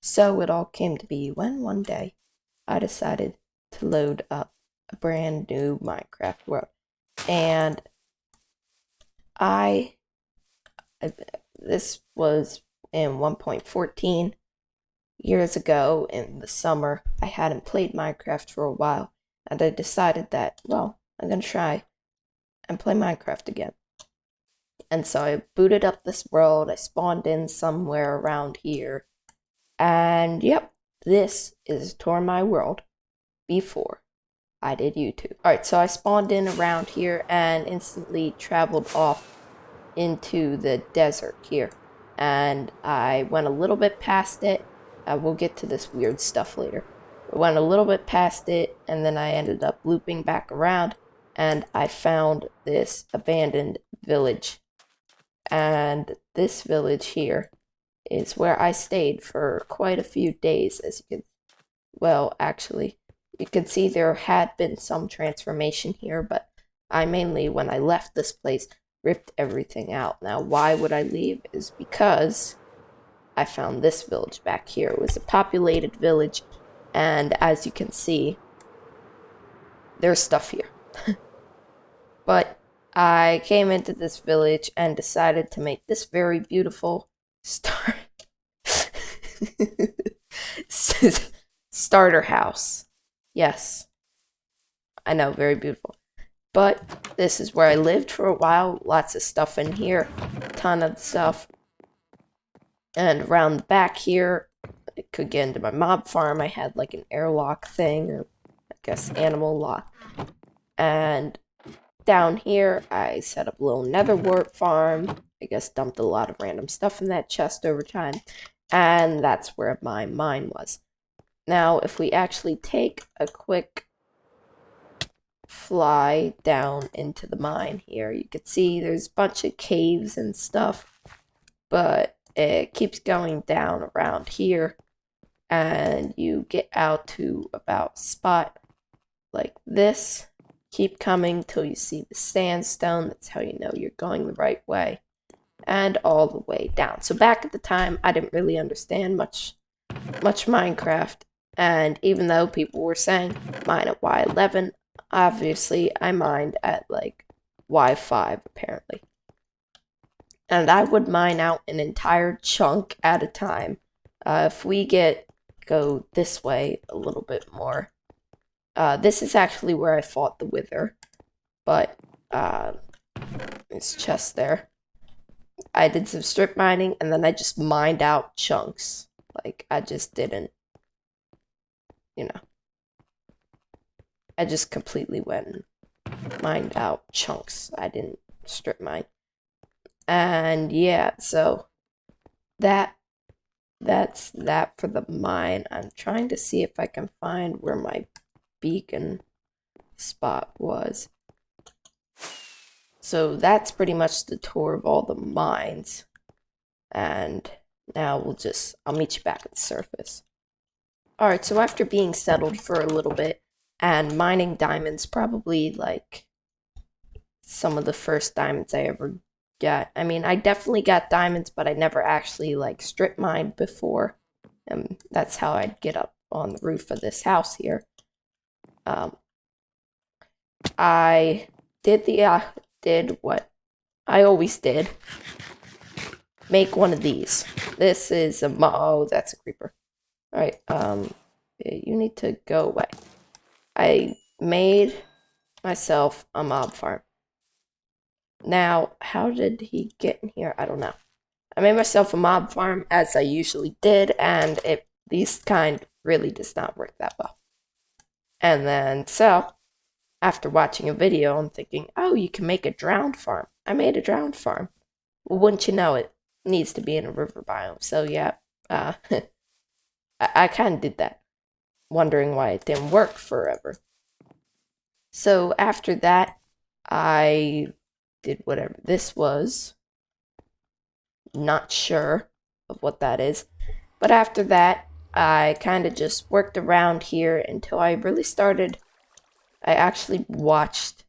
So it all came to be when one day I decided to load up a brand new Minecraft world. And I this was in 1.14 years ago in the summer. I hadn't played Minecraft for a while, and I decided that, well, I'm gonna try and play Minecraft again. And so I booted up this world, I spawned in somewhere around here, and yep, this is Tour My World before I did YouTube. Alright, so I spawned in around here and instantly traveled off into the desert here. And I went a little bit past it. We'll get to this weird stuff later. I went a little bit past it, and then I ended up looping back around, and I found this abandoned village. And this village here is where I stayed for quite a few days, as you can, well, actually, you can see there had been some transformation here, but I mainly, when I left this place, ripped everything out. Now, why would I leave is because I found this village back here. It was a populated village, and as you can see, there's stuff here. But I came into this village and decided to make this very beautiful starter house. Yes, I know, very beautiful. But this is where I lived for a while. Lots of stuff in here, a ton of stuff. And around the back here, I could get into my mob farm. I had like an airlock thing, or I guess animal lock. And down here, I set up a little nether wart farm. I guess dumped a lot of random stuff in that chest over time. And that's where my mine was. Now, if we actually take a quick fly down into the mine here, you can see there's a bunch of caves and stuff, but it keeps going down around here, and you get out to about a spot like this. Keep coming till you see the sandstone. That's how you know you're going the right way, and all the way down. So back at the time, I didn't really understand much Minecraft, and even though people were saying mine at Y11, obviously I mined at like Y5 apparently. And I would mine out an entire chunk at a time. If we go this way a little bit more, this is actually where I fought the Wither, but this chest there. I did some strip mining, and then I just mined out chunks. Like, I just didn't, I just completely went and mined out chunks. I didn't strip mine. And yeah, so that's that for the mine. I'm trying to see if I can find where my beacon spot was. So that's pretty much the tour of all the mines. And now I'll meet you back at the surface. Alright, so after being settled for a little bit and mining diamonds, probably like some of the first diamonds I ever got. I mean, I definitely got diamonds, but I never actually like strip mined before. And that's how I'd get up on the roof of this house here. I did what I always did. Make one of these. This is oh, that's a creeper. Alright, you need to go away. I made myself a mob farm. Now, how did he get in here? I don't know. I made myself a mob farm as I usually did, and these kind really does not work that well. And then, so, after watching a video, I'm thinking, oh, you can make a drowned farm. I made a drowned farm. Well, wouldn't you know it needs to be in a river biome. So yeah, I kind of did that, wondering why it didn't work forever. So after that, I did whatever this was. Not sure of what that is. But after that, I kind of just worked around here until I really started. I actually watched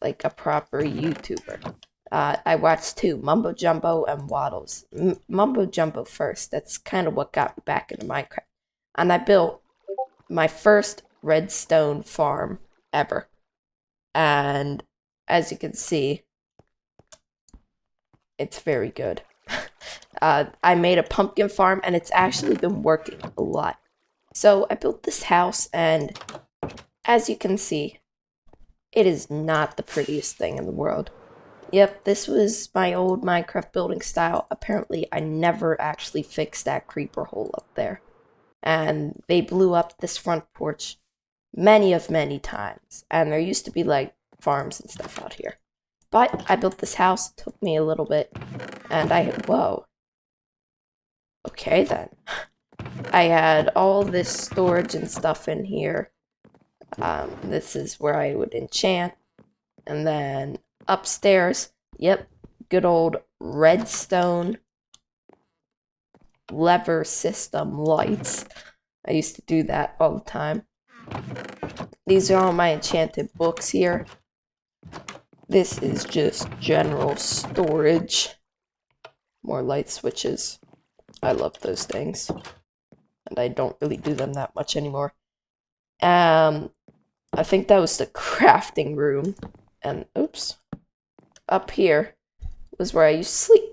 like a proper YouTuber. I watched two, Mumbo Jumbo and Waddles. Mumbo Jumbo first. That's kind of what got me back into Minecraft. And I built my first redstone farm ever. And as you can see, it's very good. I made a pumpkin farm, and it's actually been working a lot. So I built this house, and as you can see, it is not the prettiest thing in the world. Yep, this was my old Minecraft building style. Apparently, I never actually fixed that creeper hole up there. And they blew up this front porch many times. And there used to be, like, farms and stuff out here. But I built this house. It took me a little bit. And whoa. Okay, then. I had all this storage and stuff in here. This is where I would enchant. And then upstairs, yep, good old redstone lever system lights. I used to do that all the time. These are all my enchanted books here. This is just general storage. More light switches. I love those things. And I don't really do them that much anymore. I think that was the crafting room. And, oops. Up here was where I used to sleep.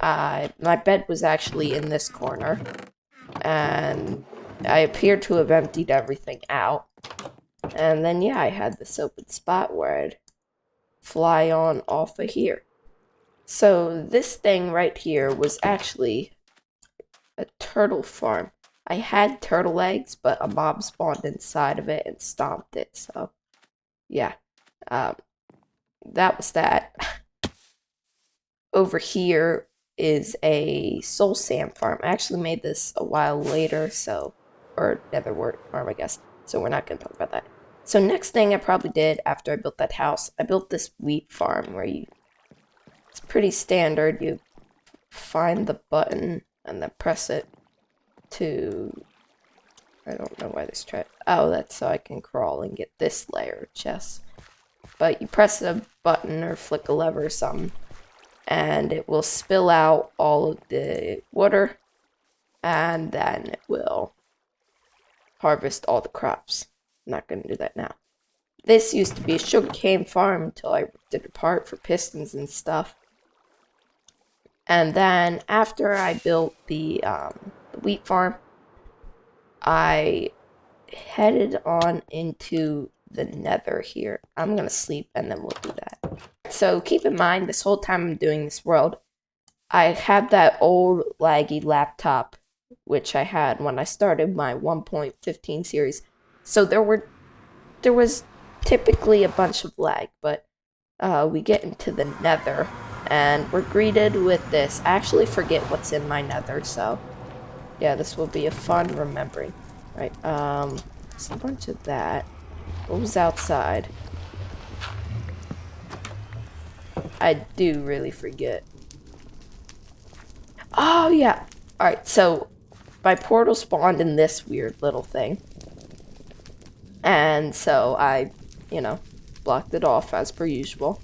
My bed was actually in this corner. And I appeared to have emptied everything out. And then, yeah, I had this open spot where I'd fly on off of here. So this thing right here was actually a turtle farm. I had turtle eggs, but a mob spawned inside of it and stomped it. So, yeah. That was that. Over here is a soul sand farm. I actually made this a while later, or nether wart farm, I guess. So we're not going to talk about that. So next thing I probably did after I built that house, I built this wheat farm where it's pretty standard. You find the button and then press it to, I don't know why this tried. Oh, that's so I can crawl and get this layer of chests. But you press a button or flick a lever or something, and it will spill out all of the water, and then it will harvest all the crops. I'm not going to do that now. This used to be a sugarcane farm until I ripped it apart for pistons and stuff. And then after I built the wheat farm, I headed on into the nether here. I'm going to sleep and then we'll do that. So keep in mind, this whole time I'm doing this world, I had that old laggy laptop, which I had when I started my 1.15 series. So there was typically a bunch of lag, but we get into the nether and we're greeted with this. I actually forget what's in my nether, so yeah, this will be a fun remembering. Right, there's a bunch of that. What was outside? I do really forget. Oh, yeah. Alright, so my portal spawned in this weird little thing. And so I, blocked it off as per usual.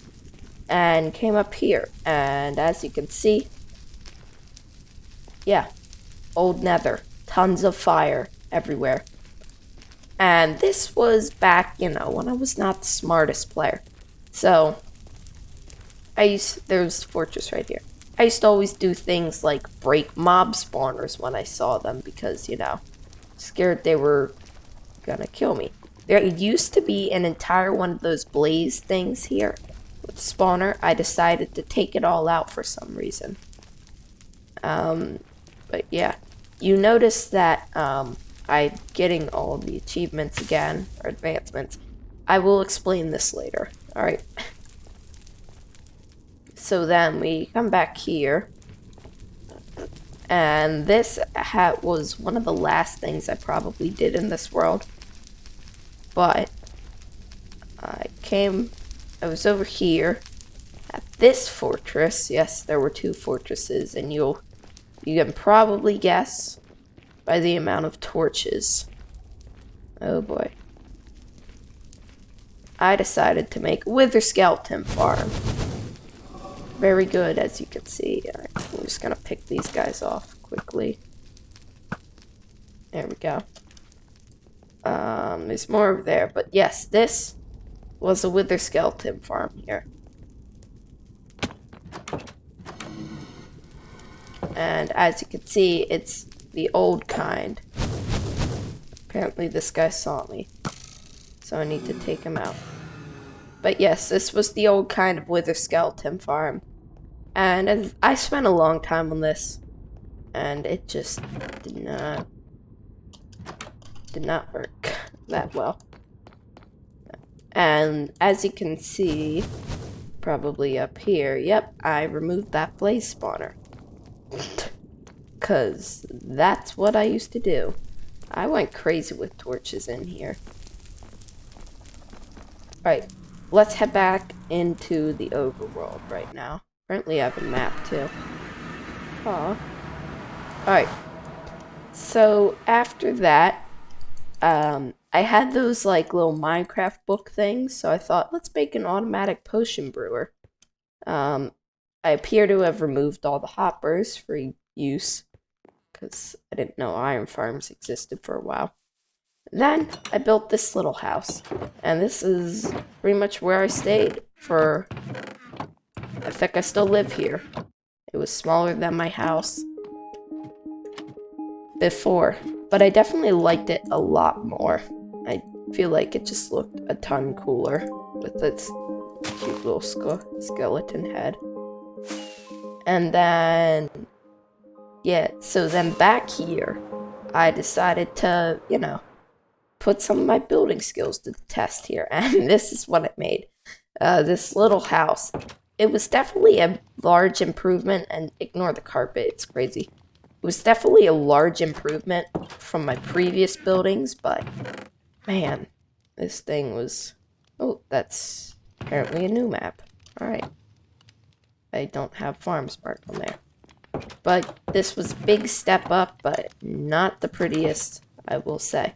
And came up here. And as you can see, yeah, old nether. Tons of fire everywhere. And this was back, when I was not the smartest player. So, there's Fortress right here. I used to always do things like break mob spawners when I saw them because, scared they were gonna kill me. There used to be an entire one of those blaze things here with the spawner. I decided to take it all out for some reason. But yeah, you notice that, I'm getting all of the achievements again, or advancements. I will explain this later. Alright. So then we come back here. And this was one of the last things I probably did in this world. But I was over here at this fortress. Yes, there were two fortresses, and you can probably guess by the amount of torches. Oh boy. I decided to make a wither skeleton farm. very good, as you can see. Alright, I'm just gonna pick these guys off quickly. There we go. There's more over there, but yes, this was a wither skeleton farm here. And as you can see, it's the old kind. Apparently this guy saw me, so I need to take him out. But yes, this was the old kind of wither skeleton farm. And I spent a long time on this, and it just did not work that well. And as you can see, probably up here, yep, I removed that blaze spawner. Because that's what I used to do. I went crazy with torches in here. Alright, let's head back into the overworld right now. Apparently I have a map too. Aw. Alright. So after that, I had those like little Minecraft book things, so I thought, let's make an automatic potion brewer. I appear to have removed all the hoppers for use, because I didn't know iron farms existed for a while. Then I built this little house, and this is pretty much where I stayed for, I think I still live here. It was smaller than my house before, but I definitely liked it a lot more. I feel like it just looked a ton cooler with its cute little skeleton head. And then, yeah, so then back here, I decided to, put some of my building skills to the test here. And this is what I made. This little house. It was definitely a large improvement, and ignore the carpet, it's crazy. It was definitely a large improvement from my previous buildings, but man, this thing was... Oh, that's apparently a new map. Alright. I don't have farm spark on there. But this was a big step up, but not the prettiest, I will say.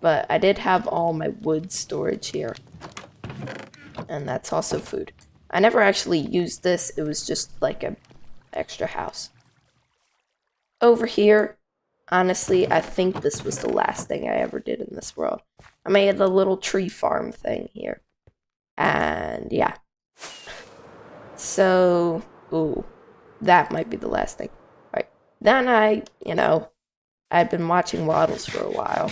But I did have all my wood storage here. And that's also food. I never actually used this, it was just like an extra house. Over here, honestly, I think this was the last thing I ever did in this world. I made a little tree farm thing here. And yeah. So, ooh, that might be the last thing. Right. Then I'd been watching Waddles for a while.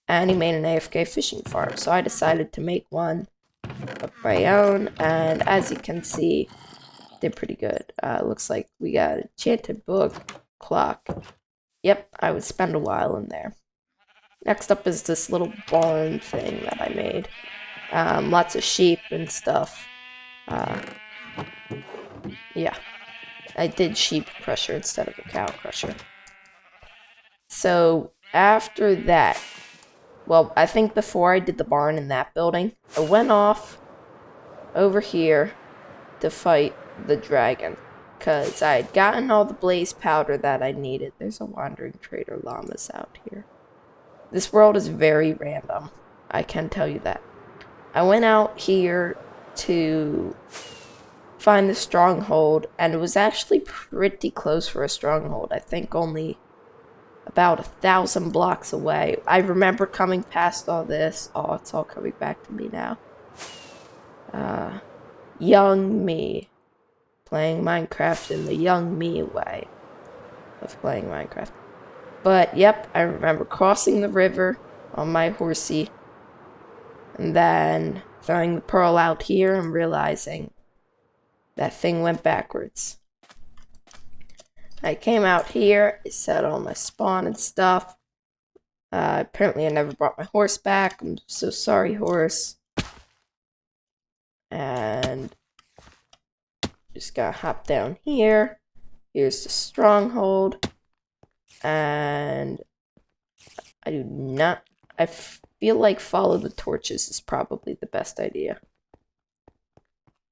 And he made an Afk Fishing Farm, so I decided to make one of my own. And as you can see, did pretty good. Looks like we got an enchanted book, clock. Yep, I would spend a while in there. Next up is this little barn thing that I made. Lots of sheep and stuff. Yeah, I did sheep crusher instead of a cow crusher. So after that, well, I think before I did the barn in that building, I went off over here to fight the dragon, because I had gotten all the blaze powder that I needed. There's a wandering trader llamas out here. This world is very random, I can tell you that. I went out here to find the stronghold, and it was actually pretty close for a stronghold. I think only about 1,000 blocks away. I remember coming past all this. Oh, it's all coming back to me now. Young me. Playing Minecraft in the young me way of playing Minecraft. But, yep, I remember crossing the river on my horsey. And then throwing the pearl out here and realizing that thing went backwards. I came out here, I set all my spawn and stuff. Apparently I never brought my horse back. I'm so sorry, horse. And just gotta hop down here. Here's the stronghold. And I feel like follow the torches is probably the best idea.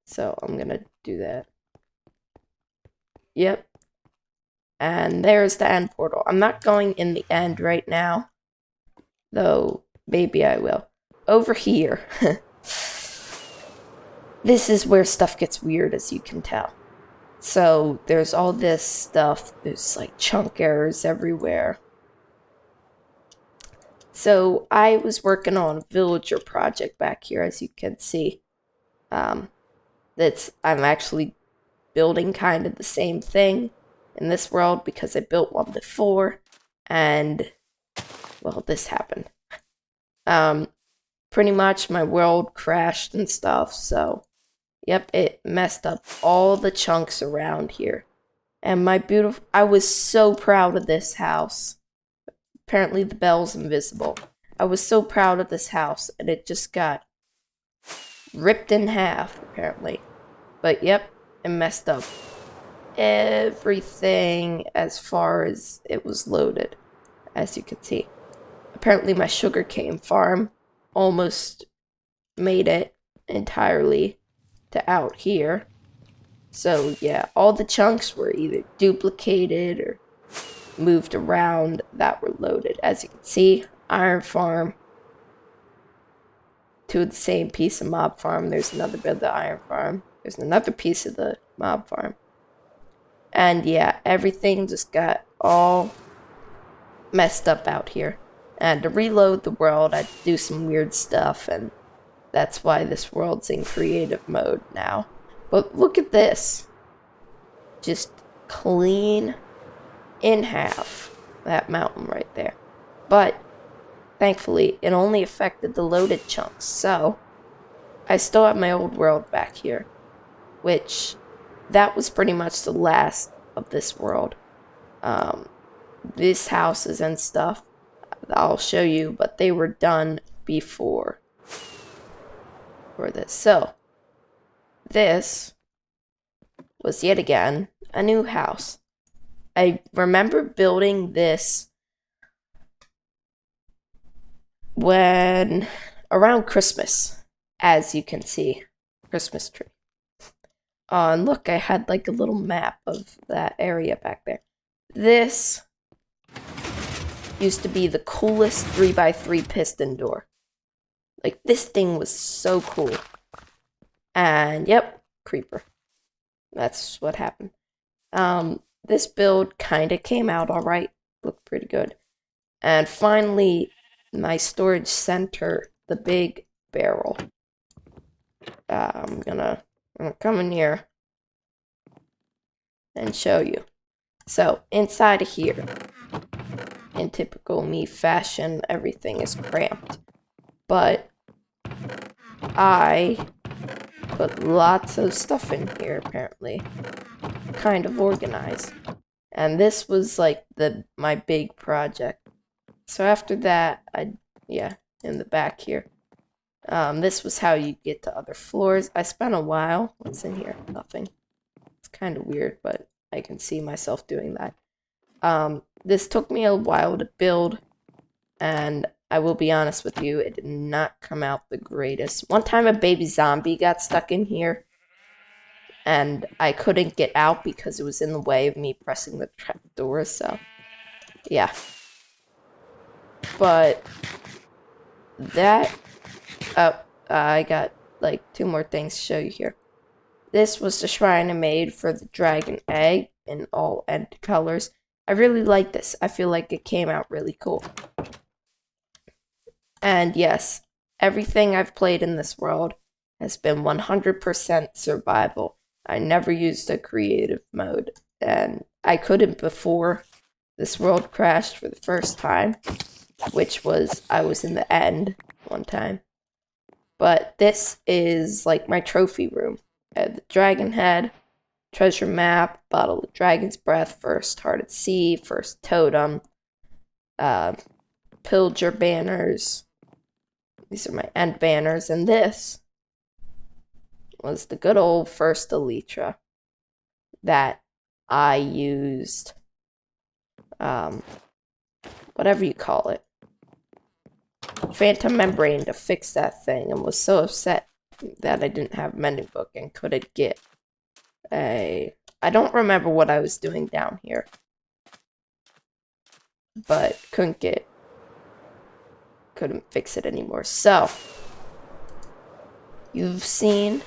So I'm gonna do that. Yep. And there's the end portal. I'm not going in the end right now, though maybe I will. Over here. This is where stuff gets weird, as you can tell. So there's all this stuff. There's like chunk errors everywhere. So I was working on a villager project back here, as you can see. I'm actually building kind of the same thing in this world because I built one before, and well, this happened. Pretty much my world crashed and stuff, so yep, it messed up all the chunks around here. And I was so proud of this house. Apparently the bell's invisible. I was so proud of this house, and it just got ripped in half, apparently. But yep, it messed up everything as far as it was loaded, as you can see. Apparently my sugarcane farm almost made it entirely to out here. So yeah, all the chunks were either duplicated or moved around that were loaded. As you can see, iron farm, two of the same piece of mob farm. There's another bit of the iron farm. There's another piece of the mob farm. And yeah, everything just got all messed up out here. And to reload the world, I had to do some weird stuff, and that's why this world's in creative mode now. But look at this. Just clean in half. That mountain right there. But thankfully, it only affected the loaded chunks. So I still have my old world back here, which that was pretty much the last of this world. These houses and stuff, I'll show you, but they were done before for this. So this was yet again a new house. I remember building this when around Christmas, as you can see, Christmas tree. And look, I had like a little map of that area back there. This used to be the coolest 3x3 piston door. Like, this thing was so cool. And yep, creeper. That's what happened. This build kind of came out alright. Looked pretty good. And finally, my storage center, the big barrel. I'm gonna come in here and show you. So, inside of here, in typical me fashion, everything is cramped. But I put lots of stuff in here, apparently. Kind of organized. And this was like my big project. So after that, in the back here. This was how you get to other floors. I spent a while. What's in here? Nothing. It's kind of weird, but I can see myself doing that. This took me a while to build, and I will be honest with you, it did not come out the greatest. One time a baby zombie got stuck in here, and I couldn't get out because it was in the way of me pressing the trap door, so yeah. But that, I got like 2 more things to show you here. This was the shrine I made for the dragon egg in all end colors. I really like this. I feel like it came out really cool. And yes, everything I've played in this world has been 100% survival. I never used a creative mode, and I couldn't before this world crashed for the first time, which was, I was in the end one time. But this is like my trophy room. I had the dragon head, treasure map, bottle of dragon's breath, first heart at sea, first totem, pillager banners. These are my end banners, and this was the good old first elytra that I used, whatever you call it, phantom membrane to fix that thing, and was so upset that I didn't have a mending book and couldn't get I don't remember what I was doing down here, but couldn't fix it anymore. So you've seen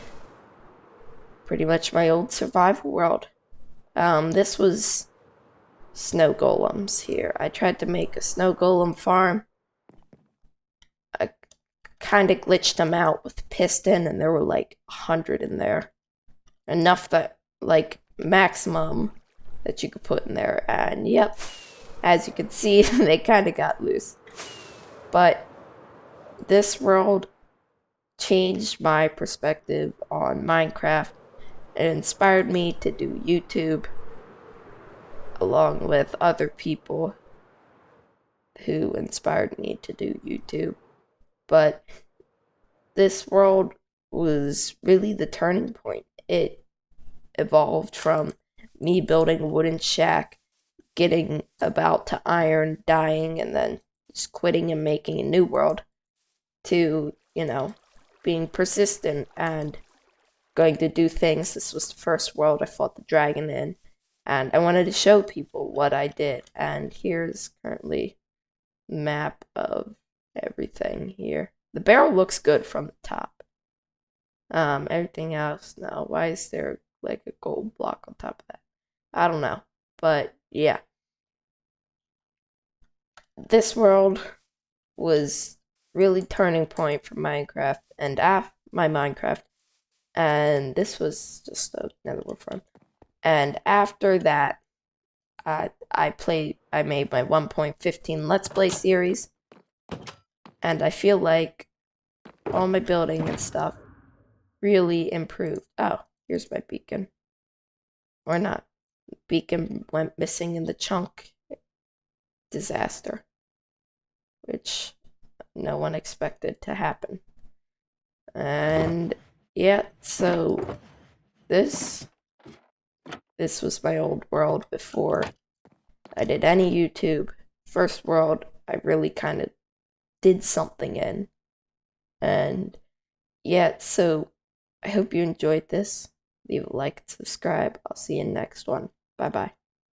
pretty much my old survival world. This was snow golems here. I tried to make a snow golem farm. I kind of glitched them out with piston, and there were like 100 in there. Enough that, like, maximum that you could put in there. And yep, as you can see, they kind of got loose. But this world changed my perspective on Minecraft. It inspired me to do YouTube along with other people who inspired me to do YouTube. But this world was really the turning point. It evolved from me building a wooden shack, getting about to iron, dying, and then just quitting and making a new world, to, being persistent and going to do things. This was the first world I fought the dragon in, and I wanted to show people what I did. And here's currently a map of everything here. The barrel looks good from the top. Everything else, no. Why is there like a gold block on top of that? I don't know. But yeah. This world was really turning point for Minecraft and my Minecraft. And this was just another one from. And after that, I made my 1.15 Let's Play series. And I feel like all my building and stuff really improved. Oh, here's my beacon. Or not. Beacon went missing in the chunk disaster, which no one expected to happen. And yeah, so this was my old world before I did any YouTube. First world I really kind of did something in. And yeah, so I hope you enjoyed this. Leave a like and subscribe. I'll see you in the next one. Bye bye.